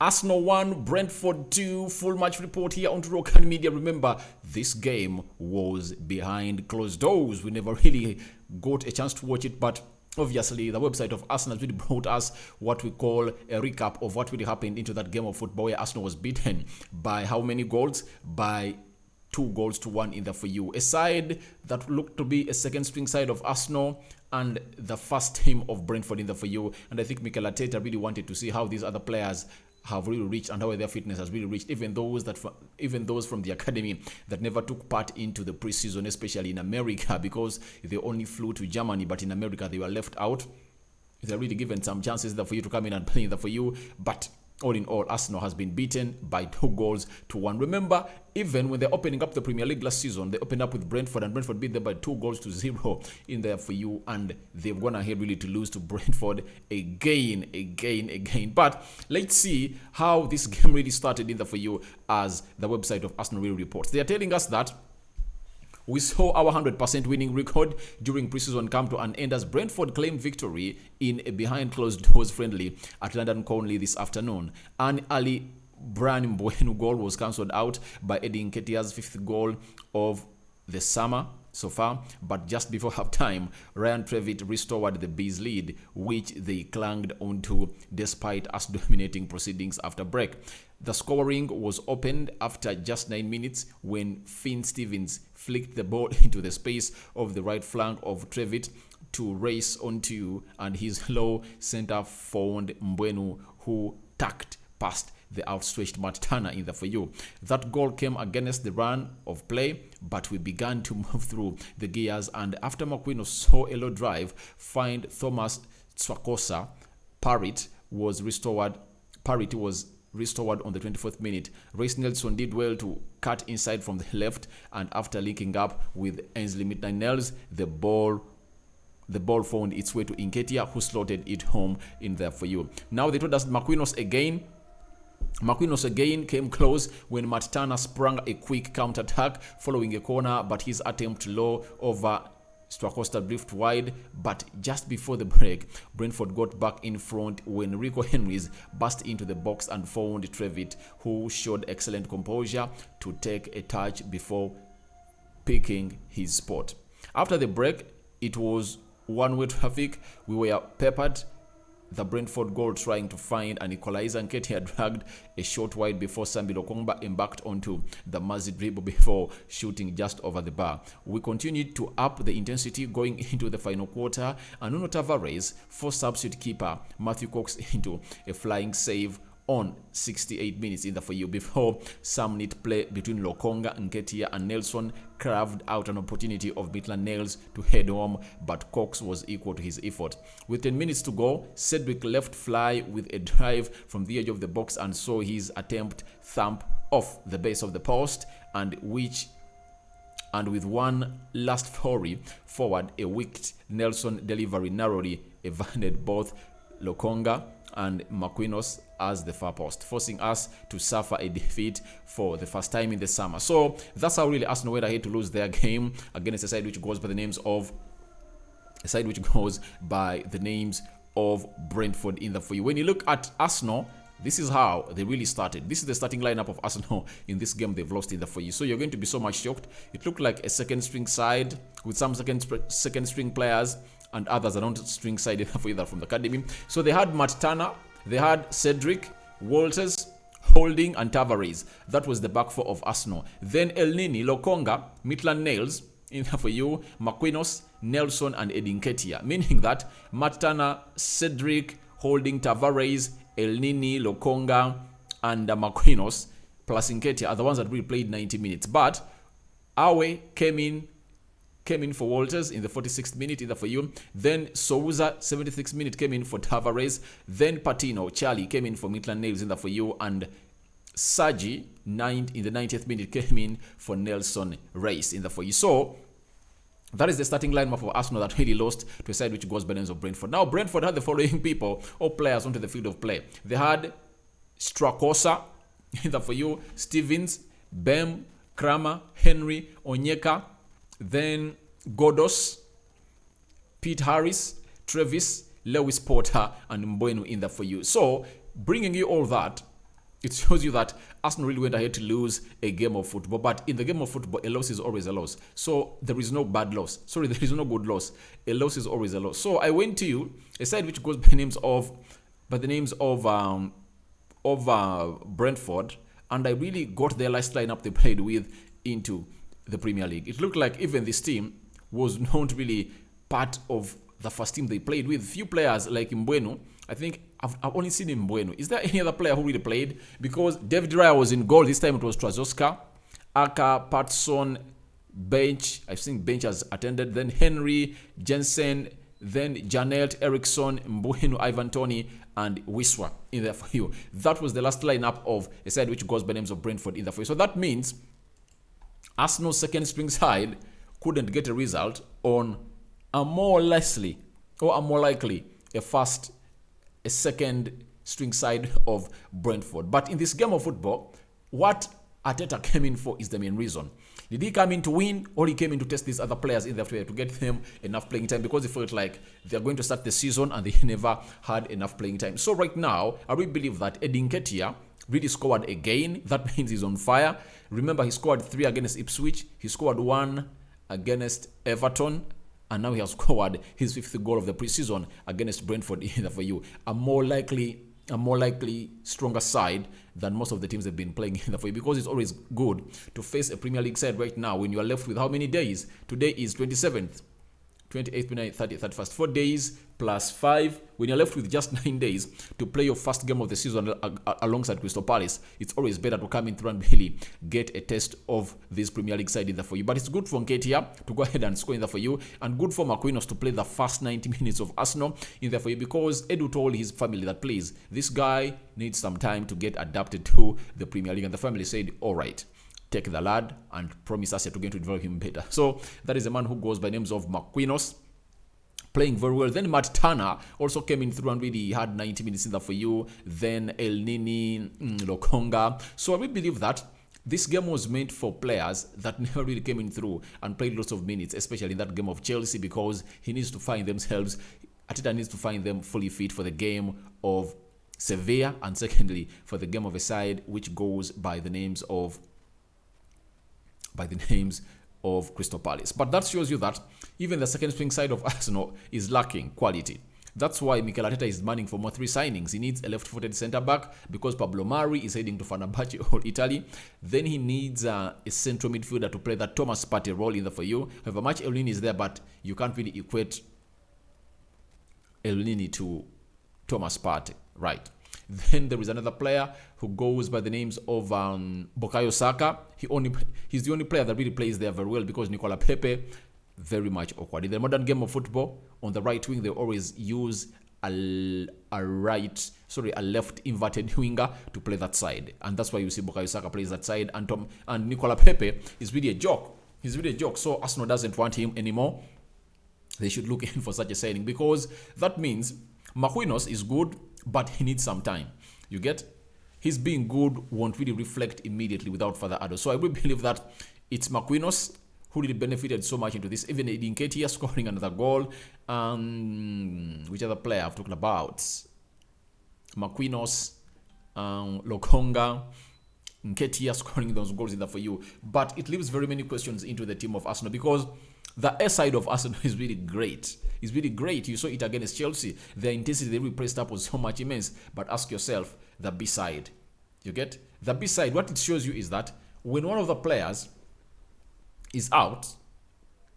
Arsenal 1, Brentford 2, full match report here on Rokani Media. Remember, this game was behind closed doors. We never really got a chance to watch it, but obviously the website of Arsenal really brought us what we call a recap of what really happened into that game of football where Arsenal was beaten by how many goals? By 2-1 in the for you. A side that looked to be a second string side of Arsenal and the first team of Brentford in the for you. And I think Nketiah really wanted to see how these other players have really reached and how their fitness has really reached, even those from the academy that never took part into the preseason, especially in America, because they only flew to Germany, but in America they were left out. They're really given some chances there for you to come in and play there for you, but all in all, Arsenal has been beaten by 2-1. Remember, even when they're opening up the Premier League last season, they opened up with Brentford, and Brentford beat them by 2-0 in there for you, and they've gone ahead really to lose to Brentford again. But let's see how this game really started in there for you, as the website of Arsenal really reports. They are telling us that we saw our 100% winning record during preseason come to an end as Brentford claimed victory in a behind closed doors friendly at London Conley this afternoon. An early Brian Mbeumo goal was cancelled out by Nketiah's 5th goal of the summer so far, but just before halftime, Ryan Trevitt restored the Bees' lead, which they clung onto despite us dominating proceedings after break. The scoring was opened after just 9 minutes when Finn Stevens flicked the ball into the space of the right flank of Trevitt to race onto, and his low centre found Mbeumo, who tucked past the outstretched Matt Turner in the for you. That goal came against the run of play, but we began to move through the gears, and after McQueen saw a low drive find Thomas Tswakosa, Parrott was restored on the 24th minute. Reece Nelson did well to cut inside from the left, and after linking up with Ainsley Maitland-Niles, the ball found its way to Nketiah, who slotted it home in there for you. Now they told us McQueen again came close when Matt Turner sprung a quick counter-attack following a corner, but his attempt low over Stwakosta drift wide. But just before the break, Brentford got back in front when Rico Henrys burst into the box and found Trevitt, who showed excellent composure to take a touch before picking his spot. After the break, it was one-way traffic. We were peppered. The Brentford goal trying to find an equalizer. Nketiah dragged a shot wide before Sambi Lokonga embarked onto the Mazi dribble before shooting just over the bar. We continued to up the intensity going into the final quarter, and Nuno Tavares forced substitute keeper Matthew Cox into a flying save on 68 minutes in the for you before some neat play between Lokonga, Nketiah and Nelson carved out an opportunity of Maitland-Niles to head home, but Cox was equal to his effort. With 10 minutes to go, Cedric left fly with a drive from the edge of the box and saw his attempt thump off the base of the post, and with one last volley forward, a wicked Nelson delivery narrowly evaded both Lokonga and McQueen as the far post, forcing us to suffer a defeat for the first time in the summer. So that's how really Arsenal went ahead to lose their game against a side which goes by the names of Brentford in the for you. When you look at Arsenal, this is how they really started. This is the starting lineup of Arsenal in this game they've lost in the for you. So you're going to be so much shocked. It looked like a second string side with some second string players and others around string side either from the academy. So they had Matt Turner, they had Cedric, Walters, Holding and Tavares. That was the back four of Arsenal. Then Elneny, Lokonga, Maitland-Niles in for you, McQueen, Nelson and Nketiah, meaning that Matt Turner, Cedric, Holding, Tavares, Elneny, Lokonga and McQueen plus Nketiah are the ones that really played 90 minutes. But Awe came in for Walters in the 46th minute in the for you. Then Souza, 76th minute, came in for Tavares. Then Patino, Charlie came in for Maitland-Niles in the for you. And Saji, in the 90th minute, came in for Nelson Race in the for you. So that is the starting lineup for Arsenal that really lost to a side which goes by the names of Brentford. Now, Brentford had the following people or players onto the field of play. They had Stwakosa in the for you, Stevens, Bem, Kramer, Henry, Onyeka, then Godos, Pete Harris, Travis, Lewis Porter, and Mbeumo in there for you. So, bringing you all that, it shows you that Arsenal really went ahead to lose a game of football. But in the game of football, a loss is always a loss. So there is no bad loss. Sorry, there is no good loss. A loss is always a loss. So I went to you a side which goes by the names of Brentford, and I really got their last lineup they played with into the Premier League. It looked like even this team was not really part of the first team they played with. Few players like Mbeumo, I think I've only seen Mbeumo. Is there any other player who really played? Because David Raya was in goal. This time it was Trzaskowska, Aka, Patson, bench. I've seen bench has attended. Then Henry, Jensen, then Janelt, Eriksson, Mbeumo, Ivan Toney, and Wiswa in there for you. That was the last lineup of a side which goes by names of Brentford in there for you. So that means Arsenal's second string side couldn't get a result on a more likely a second string side of Brentford. But in this game of football, what Arteta came in for is the main reason. Did he come in to win, or he came in to test these other players in the to get them enough playing time, because he felt like they're going to start the season and they never had enough playing time? So right now, I really believe that Nketiah really scored again. That means he's on fire. Remember, he scored 3 against Ipswich. He scored 1 against Everton. And now he has scored his 5th goal of the preseason against Brentford in the for you. A more likely stronger side than most of the teams they've been playing in the for you, because it's always good to face a Premier League side right now when you are left with how many days? Today is 27th. 28th, 29th, 30th, 31st. 4 days plus 5. When you're left with just 9 days to play your first game of the season alongside Crystal Palace, it's always better to come in through and really get a taste of this Premier League side in there for you. But it's good for Nketiah to go ahead and score in there for you, and good for Marquinhos to play the first 90 minutes of Arsenal in there for you, because Edu told his family that, please, this guy needs some time to get adapted to the Premier League. And the family said, all right, take the lad and promise us you're going to develop him better. So that is a man who goes by names of Marquinhos, playing very well. Then Matt Turner also came in through and really had 90 minutes in there for you. Then El Nini, Lokonga. So I really believe that this game was meant for players that never really came in through and played lots of minutes, especially in that game of Chelsea, because he needs to find themselves. Arteta needs to find them fully fit for the game of Sevilla, and secondly for the game of a side which goes by the names of Crystal Palace. But that shows you that even the second string side of Arsenal is lacking quality. That's why Mikel Arteta is demanding for more 3 signings. He needs a left-footed centre-back because Pablo Mari is heading to Fenerbahce or Italy. Then he needs a central midfielder to play that Thomas Partey role in there for you. However, much El Nini is there, but you can't really equate El Nini to Thomas Partey, right? Then there is another player who goes by the names of Bukayo Saka. He's the only player that really plays there very well, because Nicola Pepe, very much awkward. In the modern game of football, on the right wing, they always use a left inverted winger to play that side. And that's why you see Bukayo Saka plays that side. And Nicola Pepe is really a joke. He's really a joke. So Arsenal doesn't want him anymore. They should look in for such a signing, because that means Marquinhos is good, but he needs some time. You get? His being good won't really reflect immediately without further ado. So I will believe that it's Marquinhos who really benefited so much into this. Even Nketiah scoring another goal. Which other player I've talked about? Marquinhos, Lokonga, Nketiah scoring those goals in there for you. But it leaves very many questions into the team of Arsenal, because the A side of Arsenal is really great. It's really great. You saw it against Chelsea. The intensity they really pressed up was so much immense. But ask yourself, the B side. You get? The B side, what it shows you is that when one of the players is out,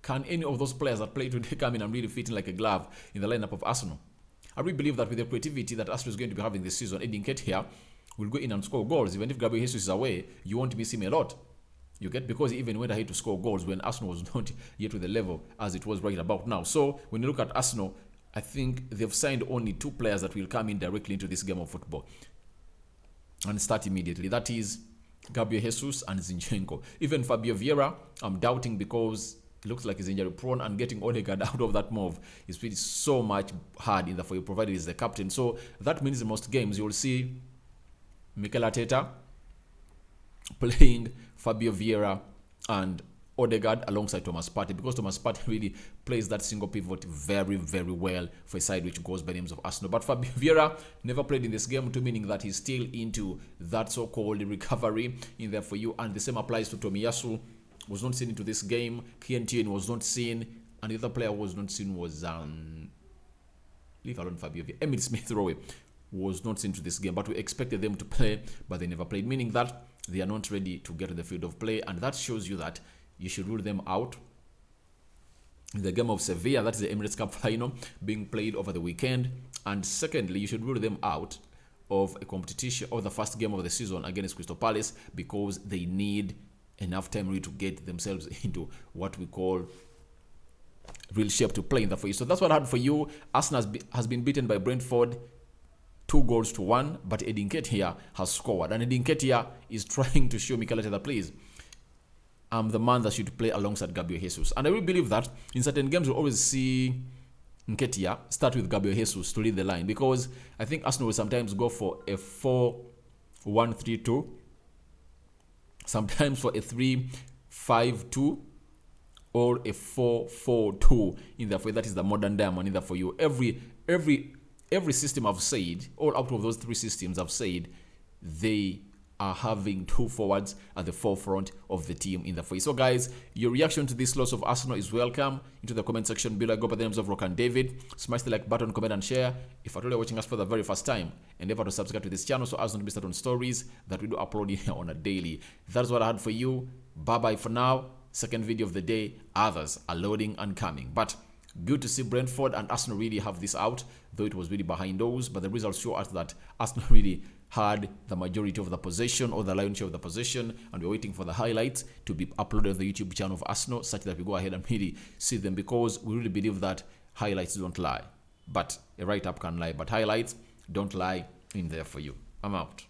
can any of those players that play today come in and really fit in like a glove in the lineup of Arsenal? I really believe that with the creativity that Arsenal is going to be having this season, Nketiah will go in and score goals. Even if Gabriel Jesus is away, you won't miss him a lot. You get? Because he even went ahead to score goals when Arsenal was not yet to the level as it was right about now. So when you look at Arsenal, I think they've signed only 2 players that will come in directly into this game of football and start immediately. That is Gabriel Jesus and Zinchenko. Even Fabio Vieira, I'm doubting, because it looks like he's injury prone, and getting Odegaard out of that move is really so much hard in the for you, provided he's the captain. So that means in most games you'll see Mikel Arteta playing Fabio Vieira and Odegaard alongside Thomas Partey, because Thomas Partey really plays that single pivot very, very well for a side which goes by names of Arsenal. But Fabio Vieira never played in this game, meaning that he's still into that so-called recovery in there for you. And the same applies to Tomiyasu, was not seen into this game. Nketiah was not seen, and the other player who was not seen was leave alone Fabio Vieira. Emil Smith-Rowe was not seen to this game, but we expected them to play, but they never played, meaning that they are not ready to get to the field of play, and that shows you that you should rule them out. In the game of Sevilla, that's the Emirates Cup final being played over the weekend, and secondly, you should rule them out of a competition or the first game of the season against Crystal Palace, because they need enough time really to get themselves into what we call real shape to play in the for you. So that's what I had for you. Arsenal has been beaten by Brentford 2-1, but Nketiah has scored, and Nketiah is trying to show Mikel Arteta that, please, I'm the man that should play alongside Gabriel Jesus. And I really believe that in certain games we'll always see Nketiah start with Gabriel Jesus to lead the line, because I think Arsenal will sometimes go for a 4-1-3-2, sometimes for a 3-5-2, or a 4-4-2 in there for you. That is the modern diamond in there for you. Every system I've said, all out of those three systems I've said, they are having two forwards at the forefront of the team in the face. So guys, your reaction to this loss of Arsenal is welcome into the comment section below. Go by the names of Rokani David. Smash the like button, comment and share. If you're watching us for the very first time, endeavor to subscribe to this channel so as not to miss out on stories that we do upload here on a daily. That's what I had for you. Bye bye for now. Second video of the day. Others are loading and coming. But good to see Brentford and Arsenal really have this out, though it was really behind those. But the results show us that Arsenal really had the majority of the possession, or the lion's share of the possession, and we're waiting for the highlights to be uploaded on the YouTube channel of Arsenal, such that we go ahead and really see them, because we really believe that highlights don't lie. But a write-up can lie, but highlights don't lie in there for you. I'm out.